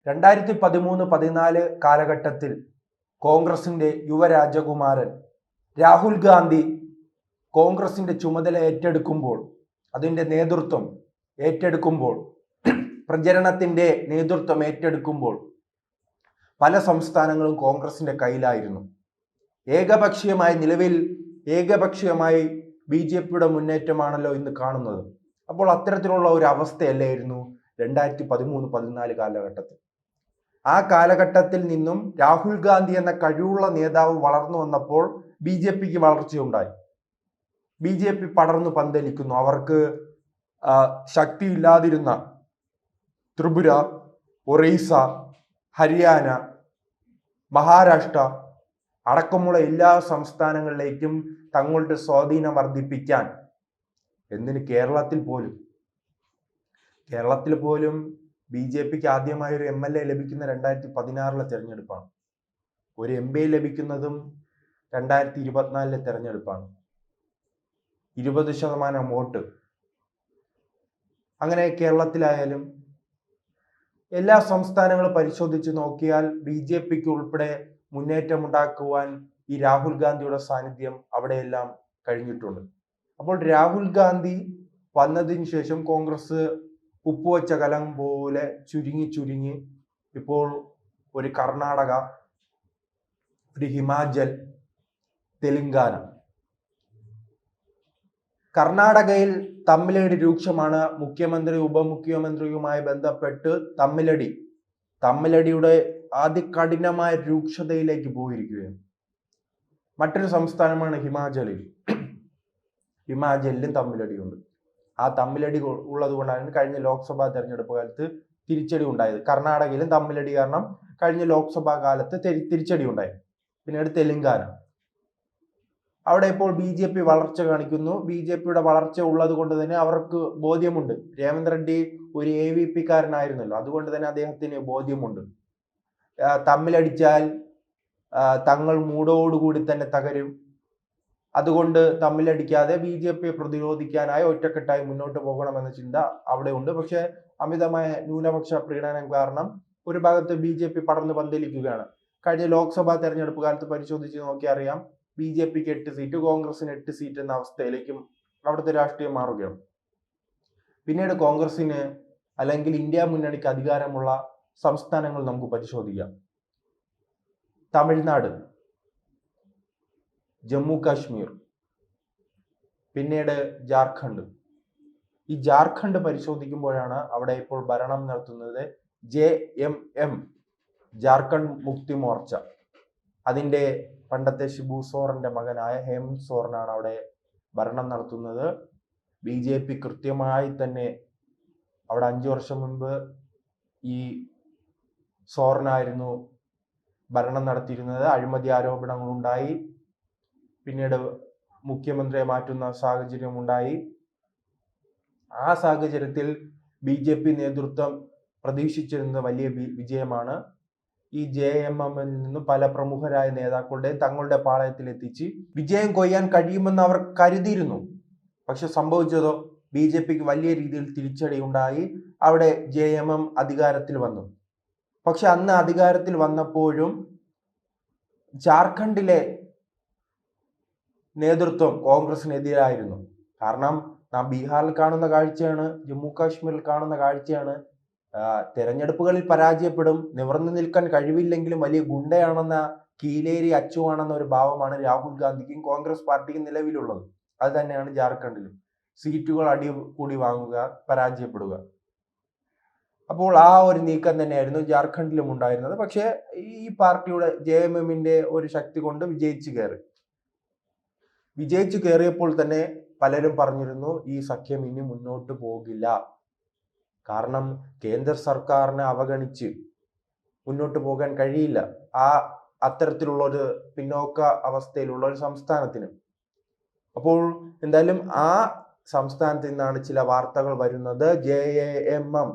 2013-14 കാലഘട്ടത്തിൽ കോൺഗ്രസിന്റെ യുവരാജകുമാരൻ രാഹുൽ ഗാന്ധി കോൺഗ്രസിന്റെ ചുമതല ഏറ്റെടുക്കുമ്പോൾ, അതിന്റെ നേതൃത്വം ഏറ്റെടുക്കുമ്പോൾ, പ്രചരണത്തിന്റെ നേതൃത്വം ഏറ്റെടുക്കുമ്പോൾ പല സംസ്ഥാനങ്ങളും കോൺഗ്രസിന്റെ കയ്യിലായിരുന്നു. ഏകപക്ഷീയമായി ബി.ജെ.പിയുടെ മുന്നേറ്റമാണല്ലോ ഇന്ന് കാണുന്നത്. അപ്പോൾ അത്തരത്തിലുള്ള ഒരു അവസ്ഥയല്ലായിരുന്നു 2013-14 കാലഘട്ടത്തിൽ. ആ കാലഘട്ടത്തിൽ നിന്നും രാഹുൽ ഗാന്ധി എന്ന കഴിവുള്ള നേതാവ് വളർന്നു വന്നപ്പോൾ ബി.ജെ.പിക്ക് വളർച്ചയുണ്ടായി. ബി.ജെ.പി പടർന്നു പന്തലിക്കുന്നു. അവർക്ക് ശക്തിയില്ലാതിരുന്ന ത്രിപുര, ഒറീസ, ഹരിയാന, മഹാരാഷ്ട്ര അടക്കമുള്ള എല്ലാ സംസ്ഥാനങ്ങളിലേക്കും തങ്ങളുടെ സ്വാധീനം വർദ്ധിപ്പിക്കാൻ, എന്തിന് കേരളത്തിൽ പോലും ബി.ജെ.പിക്ക് ആദ്യമായി ഒരു MLA ലഭിക്കുന്ന 2016 തെരഞ്ഞെടുപ്പാണ്. ഒരു MP ലഭിക്കുന്നതും 2024 തെരഞ്ഞെടുപ്പാണ്. 20% വോട്ട്. അങ്ങനെ കേരളത്തിലായാലും എല്ലാ സംസ്ഥാനങ്ങളും പരിശോധിച്ച് നോക്കിയാൽ ബി.ജെ.പിക്ക് ഉൾപ്പെടെ മുന്നേറ്റമുണ്ടാക്കുവാൻ ഈ രാഹുൽ ഗാന്ധിയുടെ സാന്നിധ്യം അവിടെയെല്ലാം കഴിഞ്ഞിട്ടുണ്ട്. അപ്പോൾ രാഹുൽ ഗാന്ധി വന്നതിന് ശേഷം കോൺഗ്രസ് ഉപ്പുവെച്ച കലം പോലെ ചുരുങ്ങി ഇപ്പോൾ ഒരു കർണാടക, ഒരു ഹിമാചൽ, തെലുങ്കാന. കർണാടകയിൽ തമ്മിലടി രൂക്ഷമാണ്. മുഖ്യമന്ത്രി ഉപമുഖ്യമന്ത്രിയുമായി ബന്ധപ്പെട്ട് തമ്മിലടിയുടെ അതികഠിനമായ രൂക്ഷതയിലേക്ക് പോയിരിക്കുകയാണ്. മറ്റൊരു സംസ്ഥാനമാണ് ഹിമാചലിലും തമ്മിലടിയുണ്ട്. ആ തമ്മിലടി ഉള്ളത് കൊണ്ടാണ് കഴിഞ്ഞ ലോക്സഭാ തെരഞ്ഞെടുപ്പ് കാലത്ത് തിരിച്ചടി ഉണ്ടായത്. കർണാടകയിലും തമ്മിലടി കാരണം കഴിഞ്ഞ ലോക്സഭാ കാലത്ത് തിരിച്ചടി ഉണ്ടായി. പിന്നീട് തെലുങ്കാന, അവിടെ ഇപ്പോൾ ബി.ജെ.പി വളർച്ച കാണിക്കുന്നു. ബി.ജെ.പിയുടെ വളർച്ച ഉള്ളത് കൊണ്ട് തന്നെ അവർക്ക് ബോധ്യമുണ്ട്. രേവന്ത് റെഡ്ഡി ഒരു AVP കാരനായിരുന്നല്ലോ, അതുകൊണ്ട് തന്നെ അദ്ദേഹത്തിന് ബോധ്യമുണ്ട്. തമ്മിലടിച്ചാൽ തങ്ങൾ മൂടോടുകൂടി തന്നെ തകരും. അതുകൊണ്ട് തമ്മിലടിക്കാതെ ബി.ജെ.പിയെ പ്രതിരോധിക്കാനായി ഒറ്റക്കെട്ടായി മുന്നോട്ട് പോകണമെന്ന ചിന്ത അവിടെ ഉണ്ട്. പക്ഷെ അമിതമായ ന്യൂനപക്ഷ പ്രീണനം കാരണം ഒരു ഭാഗത്ത് ബി.ജെ.പി പടർന്നു പന്തലിക്കുകയാണ്. കഴിഞ്ഞ ലോക്സഭാ തെരഞ്ഞെടുപ്പ് കാലത്ത് പരിശോധിച്ച് നോക്കിയാൽ അറിയാം, ബി.ജെ.പിക്ക് 8 സീറ്റ്, കോൺഗ്രസിന് 8 സീറ്റ് എന്ന അവസ്ഥയിലേക്കും അവിടുത്തെ രാഷ്ട്രീയം മാറുകയാണ്. പിന്നീട് കോൺഗ്രസിന് അല്ലെങ്കിൽ ഇന്ത്യ മുന്നണിക്ക് അധികാരമുള്ള സംസ്ഥാനങ്ങൾ നമുക്ക് പരിശോധിക്കാം. തമിഴ്നാട്, ജമ്മു കാശ്മീർ, പിന്നീട് ജാർഖണ്ഡ്. ഈ ജാർഖണ്ഡ് പരിശോധിക്കുമ്പോഴാണ് അവിടെ ഇപ്പോൾ ഭരണം നടത്തുന്നത് JMM, ജാർഖണ്ഡ് മുക്തി മോർച്ച. അതിന്റെ പണ്ടത്തെ ഷിബു സോറന്റെ മകനായ ഹേമന്ത് സോറനാണ് അവിടെ ഭരണം നടത്തുന്നത്. ബി.ജെ.പി കൃത്യമായി തന്നെ അവിടെ 5 വർഷം മുൻപ് ഈ സോറനായിരുന്നു ഭരണം നടത്തിയിരുന്നത്. അഴിമതി ആരോപണങ്ങൾ ഉണ്ടായി. പിന്നീട് മുഖ്യമന്ത്രിയെ മാറ്റുന്ന സാഹചര്യം ഉണ്ടായി. ആ സാഹചര്യത്തിൽ ബി.ജെ.പി നേതൃത്വം പ്രതീക്ഷിച്ചിരുന്ന വലിയ വിജയമാണ്. ഈ JMM-ൽ നിന്നും പല പ്രമുഖരായ നേതാക്കളുടെ തങ്ങളുടെ പാളയത്തിൽ എത്തിച്ച് വിജയം കൊയ്യാൻ കഴിയുമെന്ന് അവർ കരുതിയിരുന്നു. പക്ഷെ സംഭവിച്ചതോ, ബി.ജെ.പിക്ക് വലിയ രീതിയിൽ തിരിച്ചടി ഉണ്ടായി. അവിടെ JMM അധികാരത്തിൽ വന്നു. പക്ഷെ അന്ന് അധികാരത്തിൽ വന്നപ്പോഴും ജാർഖണ്ഡിലെ നേതൃത്വം കോൺഗ്രസിനെതിരായിരുന്നു. കാരണം നാം ബീഹാറിൽ കാണുന്ന കാഴ്ചയാണ്, ജമ്മു കാശ്മീരിൽ കാണുന്ന കാഴ്ചയാണ്. തെരഞ്ഞെടുപ്പുകളിൽ പരാജയപ്പെടും, നിവർന്നു നിൽക്കാൻ കഴിവില്ലെങ്കിലും വലിയ ഗുണ്ടയാണെന്ന, കീലേരി അച്ചുവാണെന്ന ഒരു ഭാവമാണ് രാഹുൽ ഗാന്ധിക്കും കോൺഗ്രസ് പാർട്ടിക്കും നിലവിലുള്ളത്. അത് തന്നെയാണ് ജാർഖണ്ഡിലും. സീറ്റുകൾ കൂടി വാങ്ങുക, പരാജയപ്പെടുക. അപ്പോൾ ആ ഒരു നീക്കം തന്നെയായിരുന്നു ജാർഖണ്ഡിലും ഉണ്ടായിരുന്നത്. പക്ഷെ ഈ പാർട്ടിയുടെ JMM-ന്റെ ഒരു ശക്തി കൊണ്ട് വിജയിച്ചു കയറിയപ്പോൾ തന്നെ പലരും പറഞ്ഞിരുന്നു, ഈ സഖ്യം ഇനി മുന്നോട്ട് പോകില്ല. കാരണം കേന്ദ്ര സർക്കാരിനെ അവഗണിച്ച് മുന്നോട്ട് പോകാൻ കഴിയില്ല അത്തരത്തിലുള്ള ഒരു പിന്നോക്ക അവസ്ഥയിലുള്ള ഒരു സംസ്ഥാനത്തിന്. അപ്പോൾ എന്തായാലും ആ സംസ്ഥാനത്ത് നിന്നാണ് ചില വാർത്തകൾ വരുന്നത്. JMM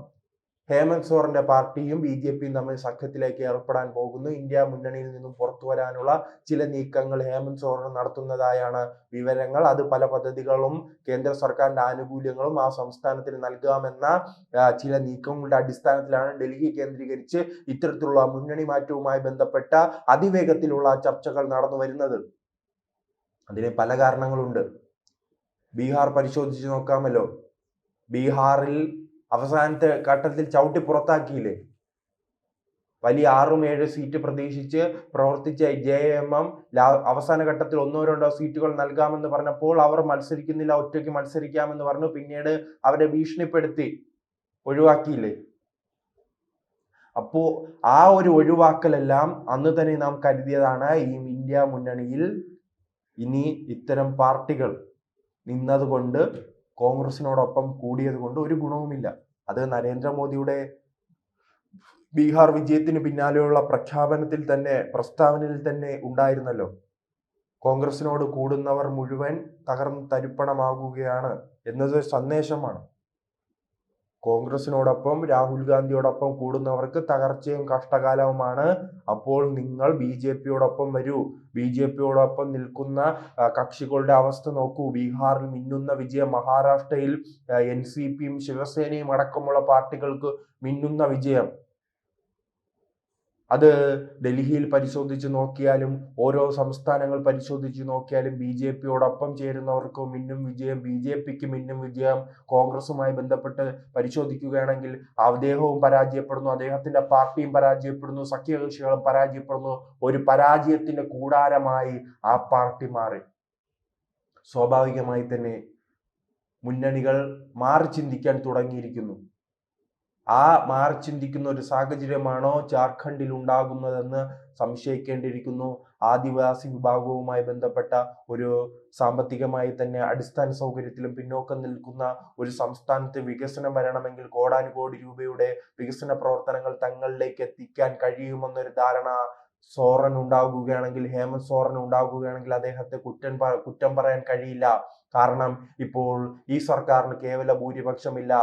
ഹേമന്ത് സോറന്റെ പാർട്ടിയും BJPയും തമ്മിൽ സഖ്യത്തിലേക്ക് ഏർപ്പെടാൻ പോകുന്നു. ഇന്ത്യ മുന്നണിയിൽ നിന്നും പുറത്തു വരാനുള്ള ചില നീക്കങ്ങൾ ഹേമന്ത് സോറൻ നടത്തുന്നതായാണ് വിവരങ്ങൾ. അത് പല പദ്ധതികളും കേന്ദ്ര സർക്കാരിന്റെ ആനുകൂല്യങ്ങളും ആ സംസ്ഥാനത്തിന് നൽകാമെന്ന ചില നീക്കങ്ങളുടെ അടിസ്ഥാനത്തിലാണ് ഡൽഹി കേന്ദ്രീകരിച്ച് ഇത്തരത്തിലുള്ള മുന്നണി മാറ്റവുമായി ബന്ധപ്പെട്ട അതിവേഗത്തിലുള്ള ചർച്ചകൾ നടന്നു വരുന്നത്. അതിന് പല കാരണങ്ങളുണ്ട്. ബീഹാർ പരിശോധിച്ച് നോക്കാമല്ലോ. ബീഹാറിൽ അവസാനത്തെ ഘട്ടത്തിൽ ചവിട്ടി പുറത്താക്കിയില്ലേ. വലിയ 6-7 സീറ്റ് പ്രതീക്ഷിച്ച് പ്രവർത്തിച്ച JMM അവസാന ഘട്ടത്തിൽ 1-2 സീറ്റുകൾ നൽകാമെന്ന് പറഞ്ഞപ്പോൾ അവർ മത്സരിക്കുന്നില്ല, ഒറ്റയ്ക്ക് മത്സരിക്കാമെന്ന് പറഞ്ഞു. പിന്നീട് അവരെ ഭീഷണിപ്പെടുത്തി ഒഴിവാക്കിയില്ലേ. അപ്പോ ആ ഒരു ഒഴിവാക്കലെല്ലാം അന്ന് തന്നെ നാം കരുതിയതാണ്. ഈ ഇന്ത്യ മുന്നണിയിൽ ഇനി ഇത്തരം പാർട്ടികൾ നിന്നതുകൊണ്ട്, കോൺഗ്രസിനോടൊപ്പം കൂടിയത് കൊണ്ട് ഒരു ഗുണവുമില്ല. അത് നരേന്ദ്രമോദിയുടെ ബീഹാർ വിജയത്തിന് പിന്നാലെയുള്ള പ്രസ്താവനയിൽ തന്നെ ഉണ്ടായിരുന്നല്ലോ. കോൺഗ്രസിനോട് കൂടുന്നവർ മുഴുവൻ തകർന്ന് തരിപ്പണമാകുകയാണ് എന്നത് സന്ദേശമാണ്. കോൺഗ്രസിനോടൊപ്പം രാഹുൽ ഗാന്ധിയോടൊപ്പം കൂടുന്നവർക്ക് തകർച്ചയും കഷ്ടകാലവുമാണ്. അപ്പോൾ നിങ്ങൾ BJPയോടൊപ്പം വരൂ. BJPയോടൊപ്പം നിൽക്കുന്ന കക്ഷികളുടെ അവസ്ഥ നോക്കൂ. ബീഹാറിൽ മിന്നുന്ന വിജയം, മഹാരാഷ്ട്രയിൽ NCPയും ശിവസേനയും അടക്കമുള്ള പാർട്ടികൾക്ക് മിന്നുന്ന വിജയം. അത് ഡൽഹിയിൽ പരിശോധിച്ച് നോക്കിയാലും ഓരോ സംസ്ഥാനങ്ങൾ പരിശോധിച്ച് നോക്കിയാലും BJPയോടൊപ്പം ചേരുന്നവർക്ക് മിന്നും വിജയം, BJPക്ക് മിന്നും വിജയം. കോൺഗ്രസുമായി ബന്ധപ്പെട്ട് പരിശോധിക്കുകയാണെങ്കിൽ അദ്ദേഹവും പരാജയപ്പെടുന്നു, അദ്ദേഹത്തിന്റെ പാർട്ടിയും പരാജയപ്പെടുന്നു, സഖ്യകക്ഷികളും പരാജയപ്പെടുന്നു. ഒരു പരാജയത്തിന്റെ കൂടാരമായി ആ പാർട്ടി മാറി. സ്വാഭാവികമായി തന്നെ മുന്നണികൾ മാറി ചിന്തിക്കാൻ തുടങ്ങിയിരിക്കുന്നു. ആ മാറി ചിന്തിക്കുന്ന ഒരു സാഹചര്യമാണോ ജാർഖണ്ഡിൽ ഉണ്ടാകുന്നതെന്ന് സംശയിക്കേണ്ടിയിരിക്കുന്നു. ആദിവാസി വിഭാഗവുമായി ബന്ധപ്പെട്ട ഒരു സാമ്പത്തികമായി തന്നെ അടിസ്ഥാന സൗകര്യത്തിലും പിന്നോക്കം നിൽക്കുന്ന ഒരു സംസ്ഥാനത്ത് വികസനം വരണമെങ്കിൽ കോടാനുകോടി രൂപയുടെ വികസന പ്രവർത്തനങ്ങൾ തങ്ങളിലേക്ക് എത്തിക്കാൻ കഴിയുമെന്നൊരു ധാരണ സോറൻ ഉണ്ടാകുകയാണെങ്കിൽ, ഹേമന്ത് സോറൻ ഉണ്ടാകുകയാണെങ്കിൽ അദ്ദേഹത്തെ കുറ്റം പറയാൻ കഴിയില്ല. കാരണം ഇപ്പോൾ ഈ സർക്കാരിന് കേവല ഭൂരിപക്ഷമില്ല.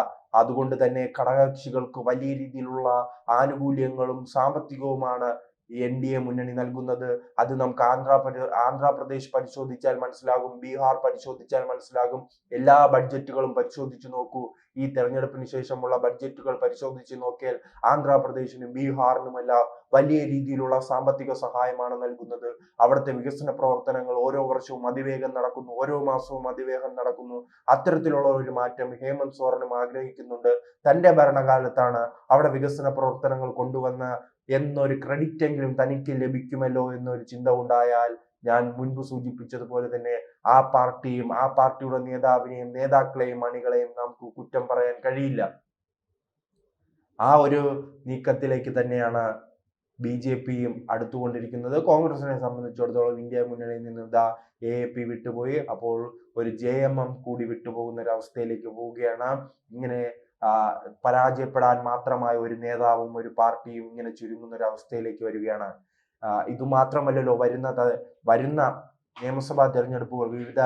അതുകൊണ്ട് തന്നെ ഘടകകക്ഷികൾക്ക് വലിയ രീതിയിലുള്ള ആനുകൂല്യങ്ങളും സാമ്പത്തികവുമാണ് NDA മുന്നണി നൽകുന്നത്. അത് നമുക്ക് ആന്ധ്രാപ്രദേശ് പരിശോധിച്ചാൽ മനസ്സിലാകും, ബീഹാർ പരിശോധിച്ചാൽ മനസ്സിലാകും. എല്ലാ ബഡ്ജറ്റുകളും പരിശോധിച്ചു നോക്കൂ. ഈ തെരഞ്ഞെടുപ്പിന് ശേഷമുള്ള ബഡ്ജറ്റുകൾ പരിശോധിച്ച് നോക്കിയാൽ ആന്ധ്രാപ്രദേശിനും ബീഹാറിനുമെല്ലാം വലിയ രീതിയിലുള്ള സാമ്പത്തിക സഹായമാണ് നൽകുന്നത്. അവിടുത്തെ വികസന പ്രവർത്തനങ്ങൾ ഓരോ വർഷവും അതിവേഗം നടക്കുന്നു, ഓരോ മാസവും അതിവേഗം നടക്കുന്നു. അത്തരത്തിലുള്ള ഒരു മാറ്റം ഹേമന്ത് സോറനും ആഗ്രഹിക്കുന്നുണ്ട്. തന്റെ ഭരണകാലത്താണ് അവിടെ വികസന പ്രവർത്തനങ്ങൾ കൊണ്ടുവന്ന എന്നൊരു ക്രെഡിറ്റ് എങ്കിലും തനിക്ക് ലഭിക്കുമല്ലോ എന്നൊരു ചിന്ത ഉണ്ടായാൽ ഞാൻ മുൻപ് സൂചിപ്പിച്ചതുപോലെ തന്നെ ആ പാർട്ടിയും ആ പാർട്ടിയുടെ നേതാവിനെയും നേതാക്കളെയും അണികളെയും നമുക്ക് കുറ്റം പറയാൻ കഴിയില്ല. ആ ഒരു നീക്കത്തിലേക്ക് തന്നെയാണ് BJPയും അടുത്തുകൊണ്ടിരിക്കുന്നത്. കോൺഗ്രസിനെ സംബന്ധിച്ചിടത്തോളം ഇന്ത്യ മുന്നണിയിൽ നിന്ന് AAP വിട്ടുപോയി. അപ്പോൾ ഒരു JMM കൂടി വിട്ടുപോകുന്ന ഒരു അവസ്ഥയിലേക്ക് പോവുകയാണ്. ഇങ്ങനെ പരാജയപ്പെടാൻ മാത്രമായ ഒരു നേതാവും ഒരു പാർട്ടിയും ഇങ്ങനെ ചുരുങ്ങുന്ന ഒരു അവസ്ഥയിലേക്ക് വരികയാണ്. ഇതുമാത്രമല്ലല്ലോ, വരുന്ന നിയമസഭാ തെരഞ്ഞെടുപ്പുകൾ, വിവിധ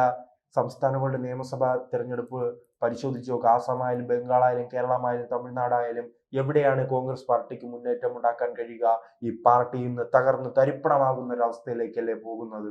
സംസ്ഥാനങ്ങളുടെ നിയമസഭാ തെരഞ്ഞെടുപ്പ് പരിശോധിച്ചു നോക്കുക. ആസാമായാലും ബംഗാളായാലും കേരളമായാലും തമിഴ്നാടായാലും എവിടെയാണ് കോൺഗ്രസ് പാർട്ടിക്ക് മുന്നേറ്റം ഉണ്ടാക്കാൻ കഴിയുക? ഈ പാർട്ടി ഇന്ന് തകർന്ന് തരിപ്പണമാകുന്ന ഒരു അവസ്ഥയിലേക്കല്ലേ പോകുന്നത്.